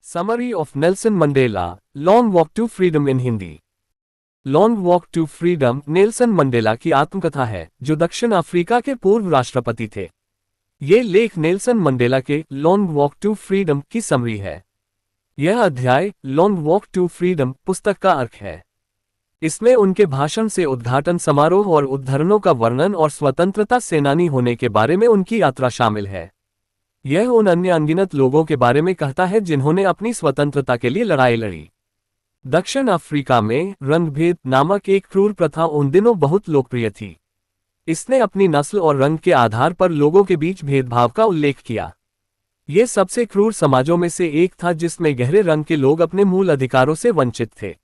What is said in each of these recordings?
Summary of Nelson Mandela, Long Walk to Freedom in Hindi. Long walk to freedom Nelson Mandela की आत्मकथा है, जो दक्षिण अफ्रीका के पूर्व राष्ट्रपति थे। ये लेख नेल्सन मंडेला के लॉन्ग वॉक टू फ्रीडम की समरी है। यह अध्याय लॉन्ग वॉक टू फ्रीडम पुस्तक का अर्क है। इसमें उनके भाषण से उद्घाटन समारोह और उद्धरणों का वर्णन और स्वतंत्रता सेनानी होने के बारे में उनकी यात्रा शामिल है। यह उन अन्य अनगिनत लोगों के बारे में कहता है जिन्होंने अपनी स्वतंत्रता के लिए लड़ाई लड़ी। दक्षिण अफ्रीका में रंगभेद नामक एक क्रूर प्रथा उन दिनों बहुत लोकप्रिय थी। इसने अपनी नस्ल और रंग के आधार पर लोगों के बीच भेदभाव का उल्लेख किया। ये सबसे क्रूर समाजों में से एक था जिसमें गहरे रंग के लोग अपने मूल अधिकारों से वंचित थे।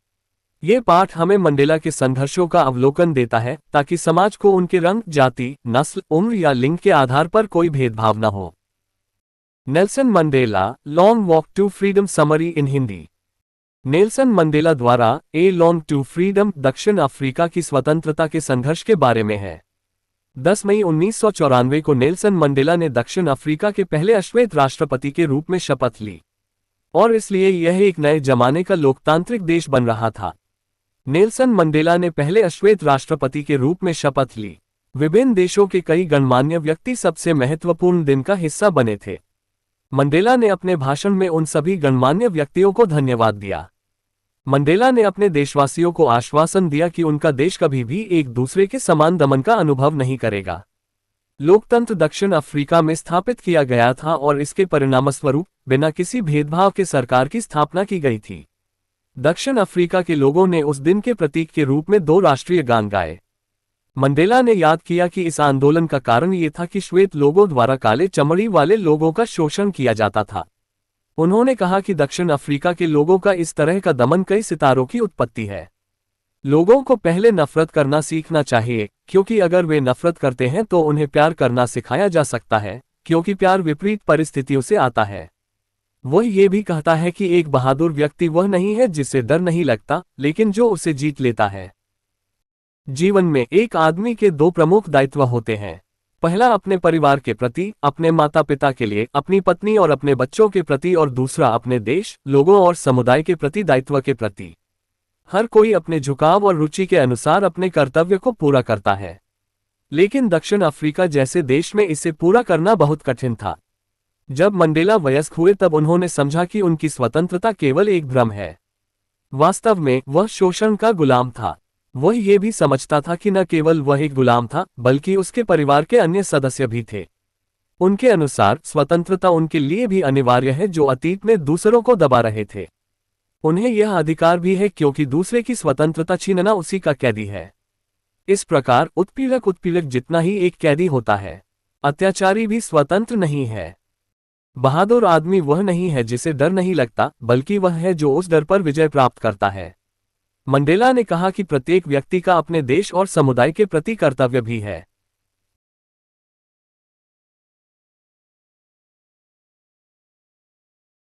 ये पाठ हमें मंडेला के संघर्षों का अवलोकन देता है ताकि समाज को उनके रंग, जाति, नस्ल, उम्र या लिंग के आधार पर कोई भेदभाव न हो। Nelson Mandela, long walk to freedom summary in Hindi. Nelson Mandela द्वारा ए लॉन्ग टू फ्रीडम दक्षिण अफ्रीका की स्वतंत्रता के संघर्ष के बारे में है। 10 मई 1994 को नेल्सन मंडेला ने दक्षिण अफ्रीका के पहले अश्वेत राष्ट्रपति के रूप में शपथ ली, और इसलिए यह एक नए जमाने का लोकतांत्रिक देश बन रहा था। नेल्सन मंडेला ने पहले अश्वेत राष्ट्रपति के रूप में शपथ ली। विभिन्न देशों के कई गणमान्य व्यक्ति सबसे महत्वपूर्ण दिन का हिस्सा बने थे। मंडेला ने अपने भाषण में उन सभी गणमान्य व्यक्तियों को धन्यवाद दिया। मंडेला ने अपने देशवासियों को आश्वासन दिया कि उनका देश कभी भी एक दूसरे के समान दमन का अनुभव नहीं करेगा। लोकतंत्र दक्षिण अफ्रीका में स्थापित किया गया था और इसके परिणामस्वरूप बिना किसी भेदभाव के सरकार की स्थापना की गई थी। दक्षिण अफ्रीका के लोगों ने उस दिन के प्रतीक के रूप में 2 राष्ट्रीय गान गाए। मंडेला ने याद किया कि इस आंदोलन का कारण ये था कि श्वेत लोगों द्वारा काले चमड़ी वाले लोगों का शोषण किया जाता था। उन्होंने कहा कि दक्षिण अफ्रीका के लोगों का इस तरह का दमन कई सितारों की उत्पत्ति है। लोगों को पहले नफरत करना सीखना चाहिए, क्योंकि अगर वे नफरत करते हैं तो उन्हें प्यार करना सिखाया जा सकता है, क्योंकि प्यार विपरीत परिस्थितियों से आता है। वह ये भी कहता है कि एक बहादुर व्यक्ति वह नहीं है जिससे डर नहीं लगता, लेकिन जो उसे जीत लेता है। जीवन में एक आदमी के 2 प्रमुख दायित्व होते हैं। पहला अपने परिवार के प्रति, अपने माता पिता के लिए, अपनी पत्नी और अपने बच्चों के प्रति, और दूसरा अपने देश, लोगों और समुदाय के प्रति दायित्व के प्रति। हर कोई अपने झुकाव और रुचि के अनुसार अपने कर्तव्य को पूरा करता है, लेकिन दक्षिण अफ्रीका जैसे देश में इसे पूरा करना बहुत कठिन था। जब मंडेला वयस्क हुए तब उन्होंने समझा कि उनकी स्वतंत्रता केवल एक भ्रम है। वास्तव में वह शोषण का गुलाम था। वह ये भी समझता था कि न केवल वह एक गुलाम था, बल्कि उसके परिवार के अन्य सदस्य भी थे। उनके अनुसार स्वतंत्रता उनके लिए भी अनिवार्य है जो अतीत में दूसरों को दबा रहे थे। उन्हें यह अधिकार भी है क्योंकि दूसरे की स्वतंत्रता छीनना उसी का कैदी है। इस प्रकार उत्पीड़क जितना ही एक कैदी होता है, अत्याचारी भी स्वतंत्र नहीं है। बहादुर आदमी वह नहीं है जिसे डर नहीं लगता, बल्कि वह है जो उस डर पर विजय प्राप्त करता है। मंडेला ने कहा कि प्रत्येक व्यक्ति का अपने देश और समुदाय के प्रति कर्तव्य भी है।